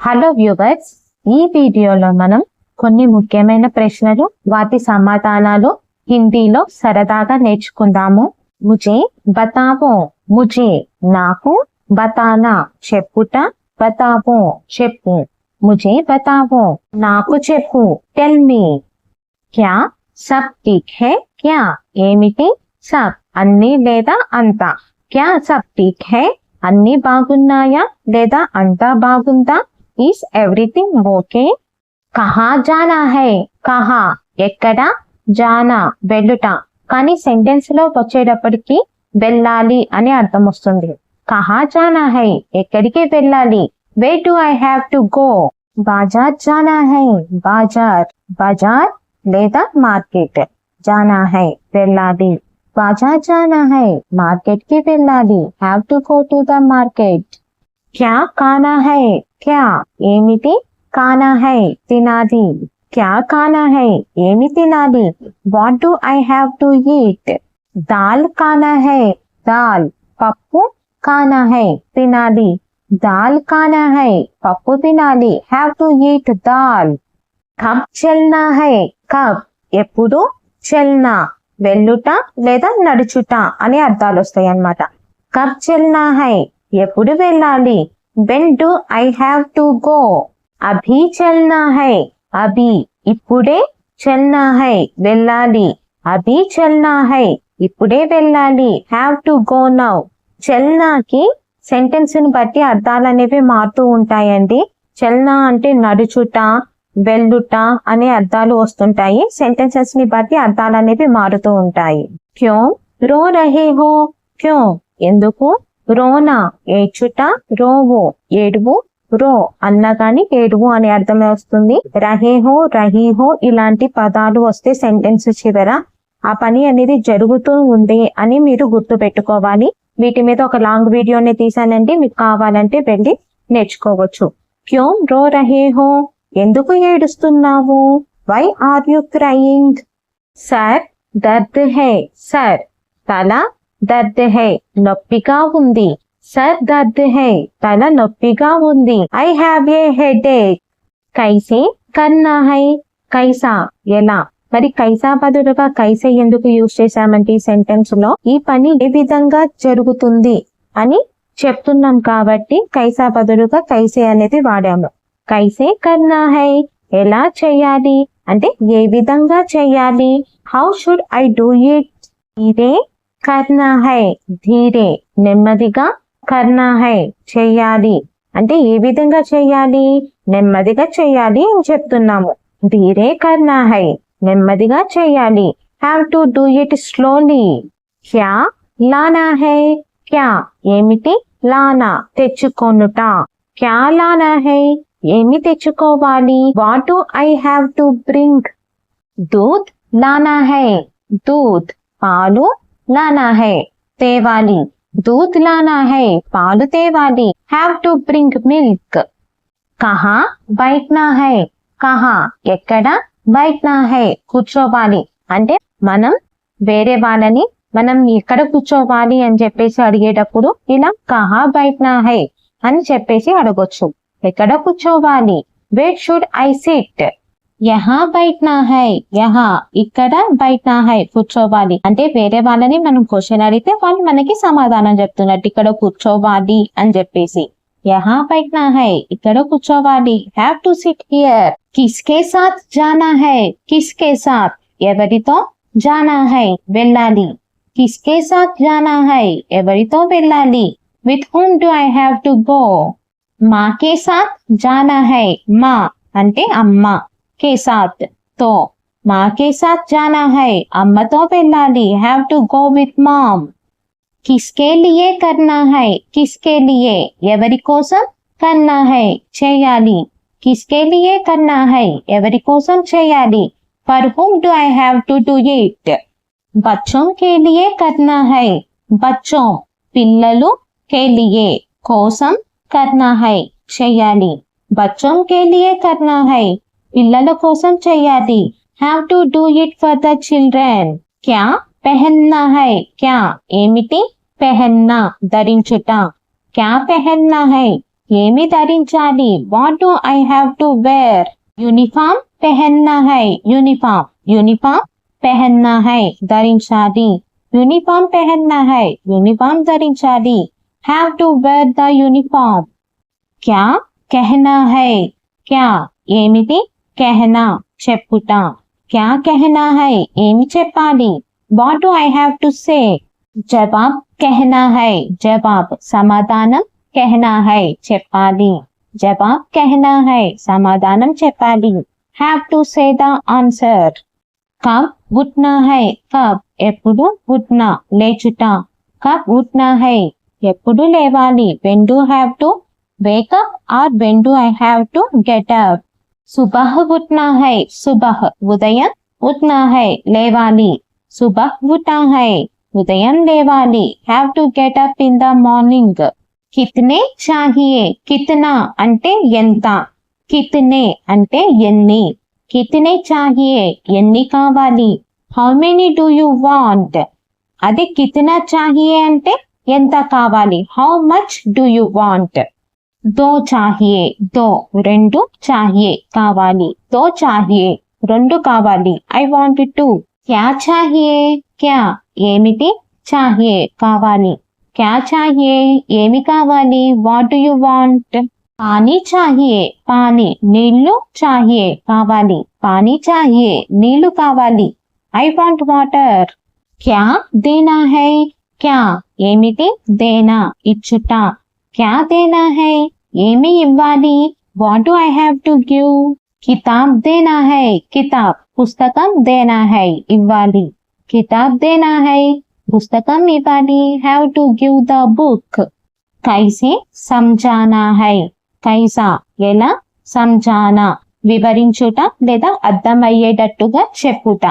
Hello viewers, ఈ వీడియోలో మనం కొన్ని ముఖ్యమైన ప్రశ్నలు వాటి సమాధానాలు హిందీలో సరదాగా నేర్చుకుందాము. ముజే బతావో, ముజే నాకు, బతానా చెప్పుట, బతావో చెప్పు, ముజే బతావో నాకు చెప్పు, టెల్ మీ. క్యా సబ్ ఠీక్ హై, క్యా ఏమిటి, సబ్ అన్ని లేదా అంతా, క్యా సబ్ ఠీక్ హై అన్ని బాగున్నాయా లేదా అంతా బాగుందా, ఈస్ ఎవ్రీథింగ్ ఓకే. కహా జానా హై, కహా ఎక్కడ, జానా వెళ్ళుట, కానీ సెంటెన్స్ లో వచ్చేటప్పటికి వెళ్ళాలి అని అర్థం వస్తుంది. కహా జానా హై ఎక్కడికి వెళ్ళాలి, where do I have to go. బాజార్ జానా హై, బాజార్ బజార్ లేదా మార్కెట్, జానా హై వెళ్ళాలి, బాజార్ జానా హై మార్కెట్ కి వెళ్ళాలి, have to go to the market. క్యా ఖానా హై, క్యా ఏమిటి, ఖానా హై తినాలి, క్యా ఖానా హై ఏమి తినాలి, what do I have to eat. దాల్ ఖానా హై, దాల్ పప్పు, ఖానా హై తినాలి, దాల్ ఖానా హై పప్పు తినాలి, హ్యావ్ టు ఈట్ దాల్. కబ్ చల్నా హై, కబ్ ఎప్పుడు, చల్నా వెళ్ళుట లేదా నడుచుట అనే అర్థాలు వస్తాయి అన్నమాట. కబ్ చల్నా హై ఎప్పుడు వెళ్ళాలి, when do I have to go. అభీ చల్నా హై, అభీ ఇప్పుడే, చల్నా హై వెళ్ళాలి, అభీ చల్నా హై ఇప్పుడే వెళ్ళాలి, హ్యావ్ టు గో నౌ. చల్నాకి సెంటెన్స్ ని బట్టి అర్థాలు అనేవి మారుతూ ఉంటాయండి. చల్నా అంటే నడుచుట, వెళ్ళుట అనే అర్థాలు వస్తుంటాయి. సెంటెన్సెస్ ని బట్టి అర్థాలు అనేవి మారుతూ ఉంటాయి. క్యో రో రహే హో, క్యో ఎందుకు, రోనా ఏడ్చుట, రోవో ఏడువు, రో అన్నా కానీ ఏడువు అనే అర్థమే వస్తుంది. రహేహో రహీహో ఇలాంటి పదాలు వస్తే సెంటెన్స్ చివర ఆ పని అనేది జరుగుతూ ఉంది అని మీరు గుర్తు పెట్టుకోవాలి. వీటి మీద ఒక లాంగ్ వీడియోని తీసానండి, మీకు కావాలంటే వెళ్ళి నేర్చుకోవచ్చు. క్యో రో రహేహో ఎందుకు ఏడుస్తున్నావు, వై ఆర్ యు క్రయింగ్. సర్ దర్ద్ హై, సర్ తల, దర్ద్ హై నొప్పిగా ఉంది, సర్ దర్ద్ హై తల నొప్పిగా ఉంది, ఐ హ్యావ్ ఏ హెడేక్. కైసే కర్నా హై, కైసా ఎలా, మరి కైసా బదులుగా కైసే ఎందుకు యూజ్ చేశామంటే ఈ సెంటెన్స్ లో ఈ పని ఏ విధంగా జరుగుతుంది అని చెప్తున్నాం కాబట్టి కైసా బదులుగా కైసే అనేది వాడాము. కైసే కర్నా హై ఎలా చేయాలి అంటే ఏ విధంగా చేయాలి. How should I do it, ధీరే కర్నా హై ధీరే నెమ్మదిగా, కర్నా హై చెయ్యాలి అంటే ఏ విధంగా చెయ్యాలి, నెమ్మదిగా చెయ్యాలి అని చెప్తున్నాము. ధీరే కర్నా హై నెమ్మదిగా చెయ్యాలి, have to do it slowly. క్యా లానా హై, క్యా ఏమిటి, లానా తెచ్చుకొనుట, క్యా లానా హై ఏమి తెచ్చుకోవాలి, what do I have to bring. దూద్ లానా హై, దూద్ పాలు, లానా హై తేవాలి, దూద్ లానా హై పాలు తేవాలి, హ్యావ్ టు బ్రింగ్ మిల్క్. కహా బైఠనా హై, కహా ఎక్కడ, బైఠనా హై కూర్చోవాలి అంటే మనం వేరే వాళ్ళని మనం ఎక్కడ కూర్చోవాలి అని చెప్పేసి అడిగేటప్పుడు ఇలా కహా బైఠనా హై అని చెప్పేసి అడగొచ్చు. ఎక్కడ కూర్చోవాలి, వేర్ షుడ్ ఐ సిట్. యహా బైఠనా హై, యహా ఇక్కడ, బైఠనా హై కూర్చోవాలి అంటే వేరే వాళ్ళని మనం క్వశ్చన్ అడిగితే వాళ్ళు మనకి సమాధానం చెప్తున్నట్టు ఇక్కడ కూర్చోవాలి అని చెప్పేసి. యహా బైఠనా హై ఇక్కడ కూర్చోవాలి, హ్యావ్ టు సిట్ హియర్. కిస్కే సాత్ జానా హై, కిస్కే సాత్ ఎవరితో, జానా హై వెళ్ళాలి, కిస్కే సాత్ జానా హై ఎవరితో వెళ్ళాలి, with whom do I have to go. మా కే సాత్ జానా హై, మా అంటే అమ్మ, కే సాత్ తో, మా కే సాత్ జానా హై అమ్మతో వెళ్ళాలి, have to go with mom. కిస్కే లియే కర్నా హై, కిస్కే లియే ఎవరి కోసం, కర్నా హై చేయాలి, కిస్కే లియే కర్నా హై ఎవరి కోసం చేయాలి, for whom do I have to do it. బచ్చోం కే లియే కర్నా హై, బచ్చోం పిల్లలు, కే లియే కోసం, కర్నా హై చెయ్యాలి, బచ్చోం కే లియే కర్నా హై పిల్లల కోసం చెయ్యాలి, have to do it for the children. క్యా పెహన్నా హై, క్యా ఏమిటి, పెహన్నా ధరించుట, క్యా పెహన్నా హై ఏమి ధరించాలి? What do I have to wear? Uniform పెహన్నా హై. యూనిఫామ్ యూనిఫామ్ పెహన్నా హై ధరించాలి. యూనిఫామ్ పెహన్నా హై యూనిఫామ్ ధరించాలి. Have to wear the uniform. క్యా कहना है? क्या ఏమిటి? कहना చెప్పుట. क्या कहना है ఏమి చెప్పాలి? What do I have to say? జవాబ్ कहना है జవాబ్ సమాధానం. कहना है చెప్పాలి. జవాబ్ कहना है సమాధానం చెప్పాలి. Have to say the answer. कब उठना है? कब ఎప్పుడు? उठना లేచుట. कब उठना है ఎప్పుడు లేవాలి? When do I have to wake up or when do I have to get up? सुबह उठना है. सुबह उदయం. उठना है లేవాలి. सुबह उठना है ఉదయం లేవాలి. Have to get up in the morning. कितने चाहिए? कितना అంటే ఎంత. कितने అంటే ఎన్ని. कितने चाहिए ఎన్ని కావాలి. How many do you want? అదే कितना चाहिए అంటే ఎంత కావాలి. How much do you want? दो चाहिए. दो రెండు. चाहिए కావాలి. दो चाहिए రెండు కావాలి. I want to. क्या चाहिए? क्या ఏమిటి? चाहिए కావాలి. क्या चाहिए ఏమి కావాలి. What do you want? पानी चाहिए. पानी నీళ్లు. चाहिए కావాలి. पानी चाहिए నీళ్లు కావాలి. I want water. क्या देना है? क्या ఏమిటి? देना ఇచ్చుట. क्या देना है ఏమి ఇవ్వాలి. What do I have to give? किताब देना है. किताब పుస్తకం. देना है ఇవ్వాలి. किताब देना है పుస్తకం ఇవ్వాలి. Have to give the book. कैसे समझाना है. कैसा ఎలా. समझाना వివరించుట లేదా అర్థమయ్యేటట్టుగా చెప్పుట.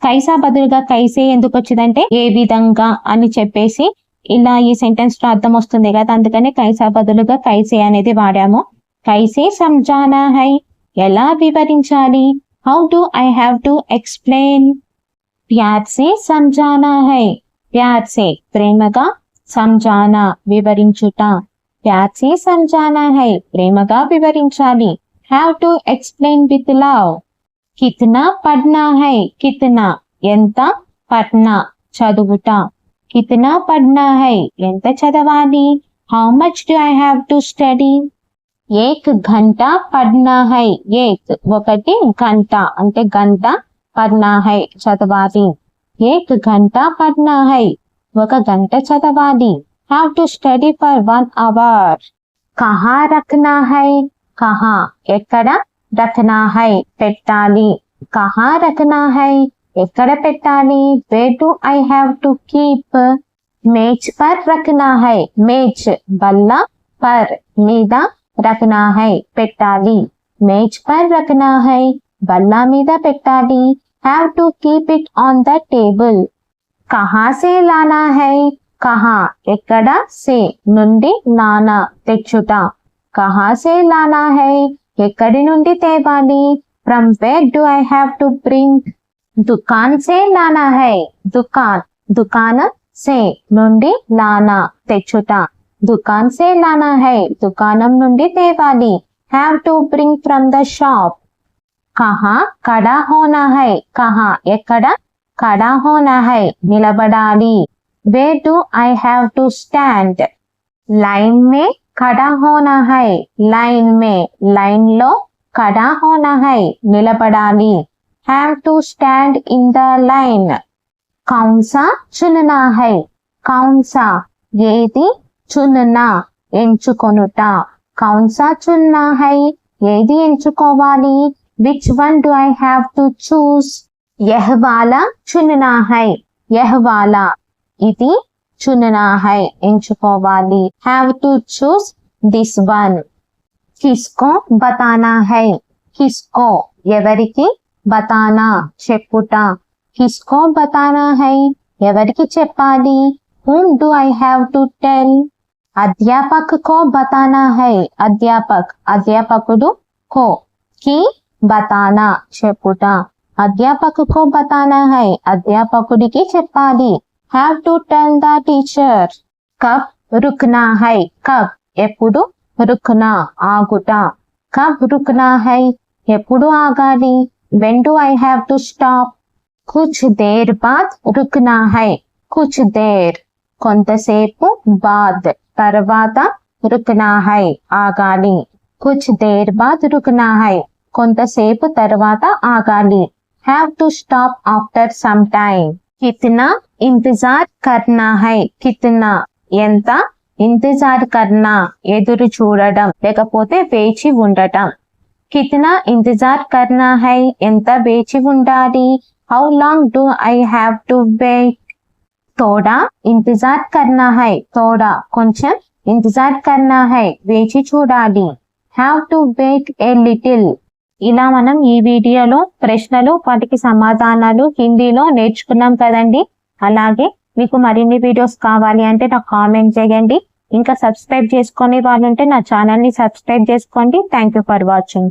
కైసా బదులుగా కైసే ఎందుకు వచ్చిందంటే ఏ విధంగా అని చెప్పేసి ఇలా ఈ సెంటెన్స్ లో అర్థం వస్తుంది కదా, అందుకని కైసా బదులుగా కైసే అనేది వాడాము. కైసే సమజానా హై ఎలా వివరించాలి. How do I have to explain. ప్యార్ సే సమజానా హై. ప్యార్ సే ప్రేమగా. సమజానా వివరించుట. ప్యార్ సే సమజానా హై ప్రేమగా వివరించాలి. Have to explain with love. కిత్నా పడ్నా హై. కిత్నా ఎంత. పడ్నా చదువుట. కిత్నా పడ్నా హై ఎంత చదవాలి. How much do I have to study. ఏక్ గంట పడ్నా హై. ఏక్ ఒకటి. గంట అంటే గంట. పడ్నా హై చదవాలి. ఏక్ గంట పడ్నా హై ఒక గంట చదవాలి. Have to study for 1 hour. కహా రఖనా హై. కహా ఎక్కడ. రఖనా హై పెట్టాలి. కహా రఖనా హై ఎక్కడ పెట్టాలి. Where do I have to keep. మేజ్ పర్ రఖనా హై. మేజ్ బల్ల. పర్ మీద. రఖనా హై పెట్టాలి. మేజ్ పర్ రఖనా హై బల్ల మీద పెట్టాలి. Have to keep it on the table. కహా సే లానా హై. కహా ఎక్కడ. సే నుండి. లానా తెచ్చుట. కహా సే లానా హై ఎక్కడి నుండి తేవాలి. From where do I have to bring. దుకాన్ సే లానా హై. దుకాన్ దుకాణం. సే నుండి. లానా తెచ్చుట. దుకాన్ సే లానా హై దుకాణం నుండి తేవాలి. Have to bring from the shop. కహా ఖడా హోనా హై. కహా ఎక్కడ. ఖడా హోనా హై నిలబడాలి. Where do I have to stand. Line మే ఖడా హోనా హై. లైన్ మే లైన్ లో. ఖడా హోనా హై నిలబడాలి. Have to stand in the line. కౌన్సా చుననా హై. కౌన్సా ఏది. చుననా ఎంచుకొనుట. కౌన్సా చున్నా హై ఏది ఎంచుకోవాలి. Which one do I have to choose. యహ్ వాలా చుననా హై. యహ్ వాలా ఇది. చుననా హై ఎంచుకోవాలి. Have to choose this one. కిస్కో బతానా హై. కిస్కో ఎవరికి. బతానా చెప్పుట. కిస్కో బతానా హై ఎవరికి చెప్పాలి. Whom do I have to tell. అధ్యాపక్ కో బతానా హై. అధ్యాపక్ అధ్యాపకుడు. కో కి. బతానా చెప్పుట. అధ్యాపక్ కో బతానా హై అధ్యాపకుడికి చెప్పాలి. Have to tell the teacher. కబ్ రుక్నా హై. కబ్ ఎప్పుడు. रुकना ఆగుట కబ్ रुकना है ఎప్పుడు ఆగాలి when do I have to stop कुछ देर बाद रुकना है कुछ देर కొంతసేపు बाद తర్వాత रुकना है ఆగాలి कुछ देर बाद रुकना है కొంతసేపు తర్వాత ఆగాలి have to stop after some time कितना इंतजार करना है कितना ఎంత ఇంతజార్ కర్నా ఎదురు చూడడం లేకపోతే వేచి ఉండటం కితనా ఇంతజార్ కర్నా హై ఎంత వేచి ఉండాలి how long do I have to wait తోడా ఇంతజార్ కర్నా హై తోడా కొంచెం ఇంతజార్ కర్నా హై వేచి చూడాలి have to wait a little ఇలా మనం ఈ వీడియోలో ప్రశ్నలు వాటికి సమాధానాలు హిందీలో నేర్చుకున్నాం కదండి. అలాగే మీకు మరిన్ని వీడియోస్ కావాలి అంటే నాకు కామెంట్ చేయండి. ఇంకా సబ్స్క్రైబ్ చేసుకునే వాళ్ళుంటే నా ఛానల్ని సబ్స్క్రైబ్ చేసుకోండి. Thank you for watching.